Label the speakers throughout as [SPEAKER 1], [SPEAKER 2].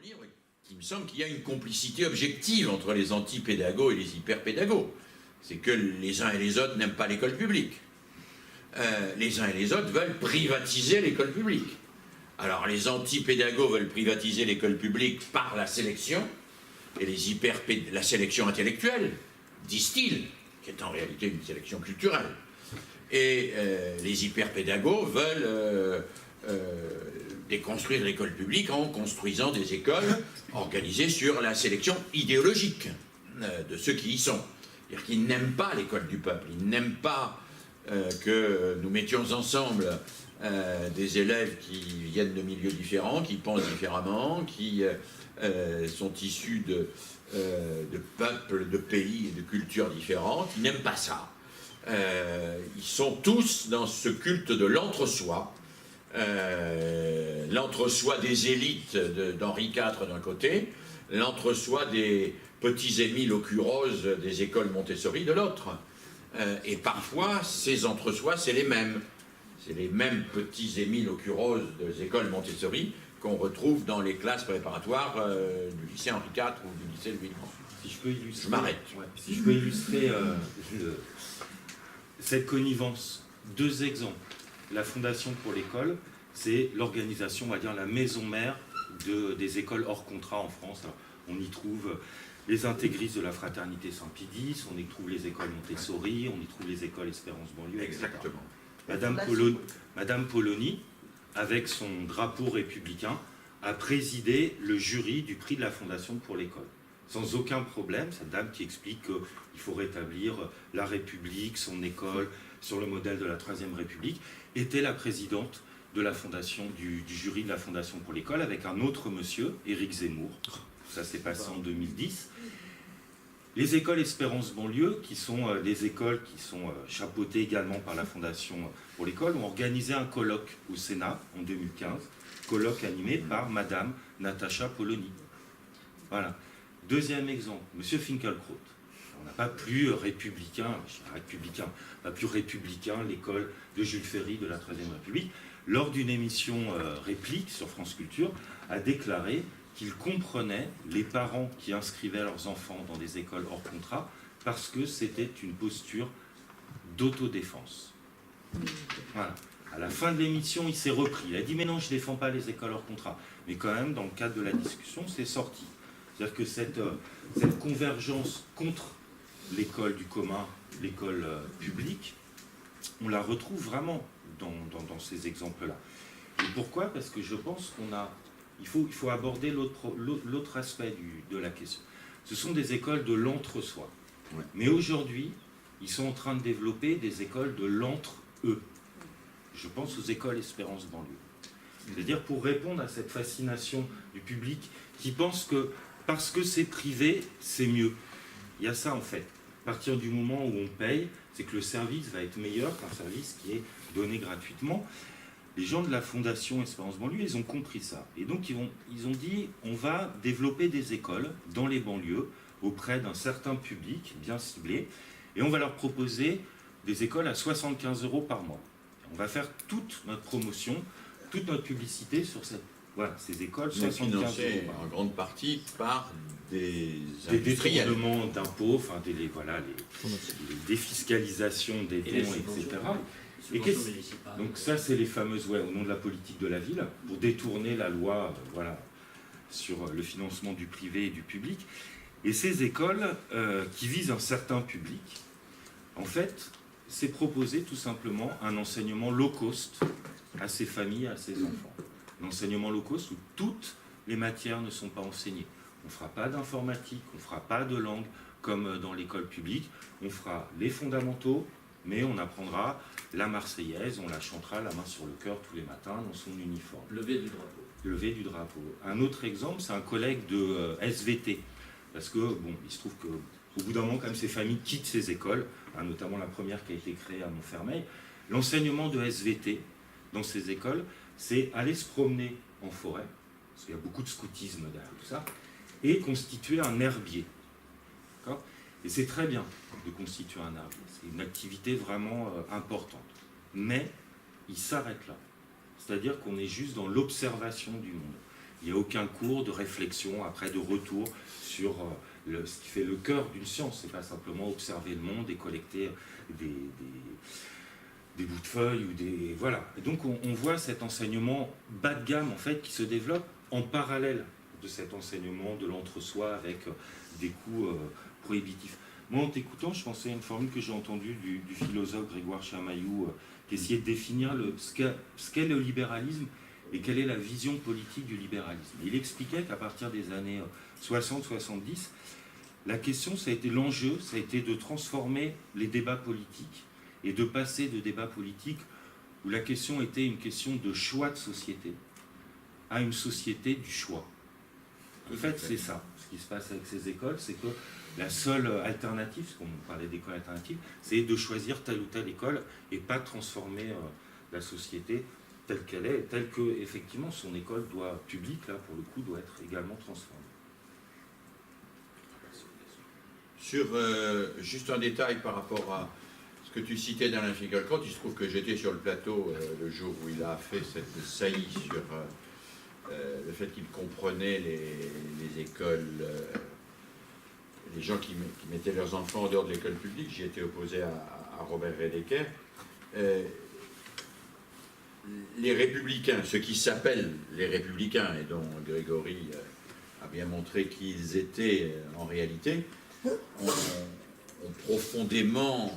[SPEAKER 1] livre qu'il me semble qu'il y a une complicité objective entre les antipédagogues et les hyperpédagogues. C'est que les uns et les autres n'aiment pas l'école publique. Les uns et les autres veulent privatiser l'école publique. Alors les antipédagogues veulent privatiser l'école publique par la sélection, et la sélection intellectuelle, disent-ils, qui est en réalité une sélection culturelle. Et les hyperpédagogues veulent déconstruire l'école publique en construisant des écoles organisées sur la sélection idéologique de ceux qui y sont. C'est-à-dire qu'ils n'aiment pas l'école du peuple, ils n'aiment pas que nous mettions ensemble des élèves qui viennent de milieux différents, qui pensent différemment, qui sont issus de peuples, de pays et de cultures différentes. Ils n'aiment pas ça. Ils sont tous dans ce culte de l'entre-soi, l'entre-soi des élites d'Henri IV d'un côté, l'entre-soi des petits Émile au cul rose des écoles Montessori de l'autre. Et parfois, ces entre-soi, c'est les mêmes. C'est les mêmes petits Émile au cul rose des écoles Montessori qu'on retrouve dans les classes préparatoires du lycée Henri IV ou du lycée Louis XVIII.
[SPEAKER 2] Si je peux illustrer,
[SPEAKER 1] je m'arrête.
[SPEAKER 2] Ouais, si je peux illustrer cette connivence, deux exemples. La Fondation pour l'école, c'est l'organisation, on va dire la maison mère des écoles hors contrat en France. Alors, on y trouve les intégristes de la Fraternité Saint-Pédis, on y trouve les écoles Montessori, on y trouve les écoles Espérance Banlieue, etc.
[SPEAKER 1] Exactement.
[SPEAKER 2] Madame Polony, avec son drapeau républicain, a présidé le jury du prix de la Fondation pour l'école. Sans aucun problème, cette dame qui explique qu'il faut rétablir la République, son école, sur le modèle de la Troisième République, était la présidente de la fondation, du jury de la Fondation pour l'école, avec un autre monsieur, Éric Zemmour. Ça s'est passé en 2010. Les écoles Espérance Banlieue, qui sont des écoles qui sont chapeautées également par la Fondation pour l'école, ont organisé un colloque au Sénat en 2015, colloque animé par Madame Natacha Polony. Voilà. Deuxième exemple, Monsieur Finkielkraut. On n'a pas plus républicain, l'école de Jules Ferry de la Troisième République, lors d'une émission réplique sur France Culture, a déclaré qu'il comprenait les parents qui inscrivaient leurs enfants dans des écoles hors contrat parce que c'était une posture d'autodéfense. Voilà. À la fin de l'émission, il s'est repris. Il a dit « Mais non, je ne défends pas les écoles hors contrat. » Mais quand même, dans le cadre de la discussion, c'est sorti. C'est-à-dire que cette convergence contre l'école du commun, l'école publique, on la retrouve vraiment dans ces exemples-là. Et pourquoi? Parce que je pense il faut aborder l'autre aspect de la question. Ce sont des écoles de l'entre-soi. Ouais. Mais aujourd'hui, ils sont en train de développer des écoles de l'entre-eux. Je pense aux écoles Espérance Banlieue. C'est-à-dire pour répondre à cette fascination du public qui pense que parce que c'est privé, c'est mieux. Il y a ça en fait. À partir du moment où on paye, c'est que le service va être meilleur qu'un service qui est donné gratuitement. Les gens de la Fondation Espérance Banlieue, ils ont compris ça. Et donc, ils ont dit, on va développer des écoles dans les banlieues auprès d'un certain public bien ciblé. Et on va leur proposer des écoles à 75 € par mois. On va faire toute notre promotion, toute notre publicité sur ces écoles, 75 €
[SPEAKER 1] en grande partie par des
[SPEAKER 2] détournements d'impôts, enfin les défiscalisations des dons, etc. Donc ça, c'est les fameuses, au nom de la politique de la ville, pour détourner la loi sur le financement du privé et du public. Et ces écoles qui visent un certain public, en fait, c'est proposer tout simplement un enseignement low cost à ces familles, à ces enfants. Un enseignement low cost où toutes les matières ne sont pas enseignées. On ne fera pas d'informatique, on ne fera pas de langue comme dans l'école publique. On fera les fondamentaux, mais on apprendra la Marseillaise, on la chantera la main sur le cœur tous les matins dans son uniforme.
[SPEAKER 3] Lever du drapeau.
[SPEAKER 2] Lever du drapeau. Un autre exemple, c'est un collègue de SVT. Parce que, il se trouve qu'au bout d'un moment, quand même, ces familles quittent ces écoles, notamment la première qui a été créée à Montfermeil. L'enseignement de SVT dans ces écoles, c'est aller se promener en forêt, parce qu'il y a beaucoup de scoutisme derrière tout ça, et constituer un herbier. D'accord ? Et c'est très bien de constituer un herbier. C'est une activité vraiment importante. Mais il s'arrête là. C'est-à-dire qu'on est juste dans l'observation du monde. Il n'y a aucun cours de réflexion, après de retour sur ce qui fait le cœur d'une science. Ce n'est pas simplement observer le monde et collecter des bouts de feuilles ou des... Voilà. Et donc on voit cet enseignement bas de gamme, en fait, qui se développe en parallèle de cet enseignement de l'entre-soi avec des coûts prohibitifs. Moi, en t'écoutant, je pensais à une formule que j'ai entendue du philosophe Grégoire Chamaillou, qui essayait de définir ce qu'est le libéralisme et quelle est la vision politique du libéralisme. Il expliquait qu'à partir des années 60-70, la question, l'enjeu, ça a été de transformer les débats politiques et de passer de débats politiques où la question était une question de choix de société à une société du choix. En fait, c'est ça, ce qui se passe avec ces écoles, c'est que la seule alternative, parce qu'on parlait d'école alternative, c'est de choisir telle ou telle école et pas de transformer la société telle qu'elle est, telle que, effectivement, son école publique, là, pour le coup, doit être également transformée.
[SPEAKER 1] Sur juste un détail par rapport à ce que tu citais d'Alain Finkielkraut, il se trouve que j'étais sur le plateau le jour où il a fait cette saillie sur le fait qu'il comprenait les écoles, les gens qui mettaient leurs enfants en dehors de l'école publique. J'y étais opposé à Robert Redeker. Les républicains, ceux qui s'appellent les républicains, et dont Grégory a bien montré qui ils étaient en réalité, ont profondément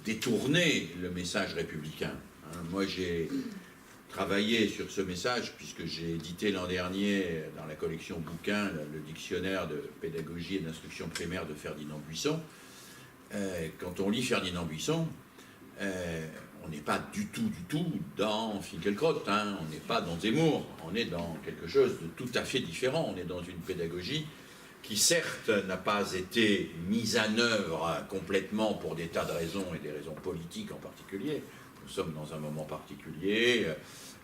[SPEAKER 1] détourné le message républicain. Moi, j'ai travaillé sur ce message puisque j'ai édité l'an dernier dans la collection bouquins le dictionnaire de pédagogie et d'instruction primaire de Ferdinand Buisson. Quand on lit Ferdinand Buisson, on n'est pas du tout dans Finkielkraut, on n'est pas dans Zemmour, on est dans quelque chose de tout à fait différent. On est dans une pédagogie qui certes n'a pas été mise en œuvre complètement pour des tas de raisons et des raisons politiques en particulier. Nous sommes dans un moment particulier,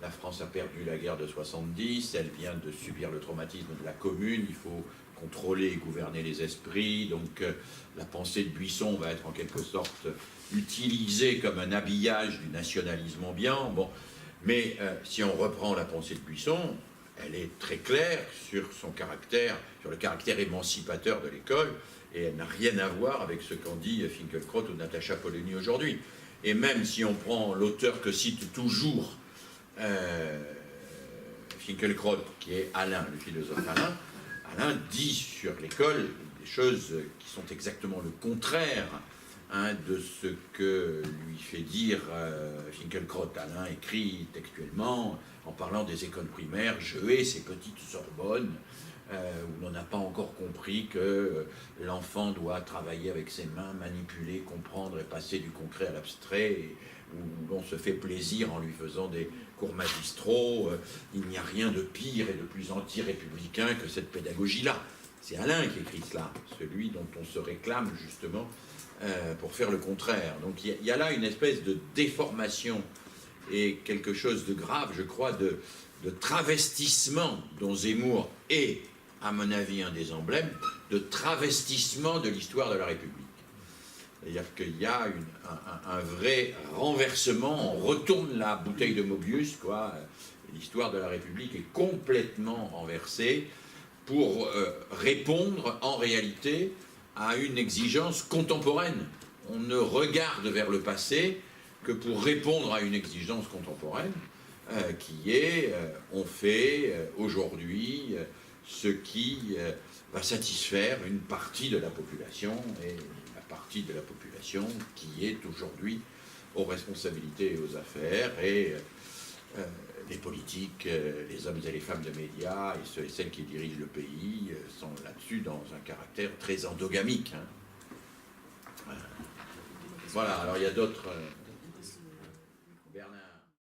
[SPEAKER 1] la France a perdu la guerre de 70, elle vient de subir le traumatisme de la Commune, il faut contrôler et gouverner les esprits, donc la pensée de Buisson va être en quelque sorte utilisée comme un habillage du nationalisme ambiant. Bon, mais si on reprend la pensée de Buisson, elle est très claire sur son caractère, sur le caractère émancipateur de l'école, et elle n'a rien à voir avec ce qu'en dit Finkielkraut ou Natacha Polony aujourd'hui. Et même si on prend l'auteur que cite toujours Finkielkraut, qui est Alain, le philosophe Alain dit sur l'école des choses qui sont exactement le contraire de ce que lui fait dire Finkielkraut. Alain écrit textuellement en parlant des écoles primaires: je hais ces petites Sorbonnes où l'on n'a pas encore compris que l'enfant doit travailler avec ses mains, manipuler, comprendre et passer du concret à l'abstrait, où l'on se fait plaisir en lui faisant des cours magistraux. Il n'y a rien de pire et de plus anti-républicain que cette pédagogie-là. C'est Alain qui écrit cela, celui dont on se réclame justement pour faire le contraire. Donc il y a là une espèce de déformation et quelque chose de grave, je crois, de travestissement dont Zemmour est, à mon avis, un des emblèmes, de travestissement de l'histoire de la République. C'est-à-dire qu'il y a un vrai renversement, on retourne la bouteille de Mobius, quoi. L'histoire de la République est complètement renversée pour répondre en réalité à une exigence contemporaine. On ne regarde vers le passé que pour répondre à une exigence contemporaine qui est on fait aujourd'hui ce qui va satisfaire une partie de la population, et la partie de la population qui est aujourd'hui aux responsabilités et aux affaires, et les politiques, les hommes et les femmes de médias et ceux et celles qui dirigent le pays sont là-dessus dans un caractère très endogamique. Voilà, alors il y a d'autres...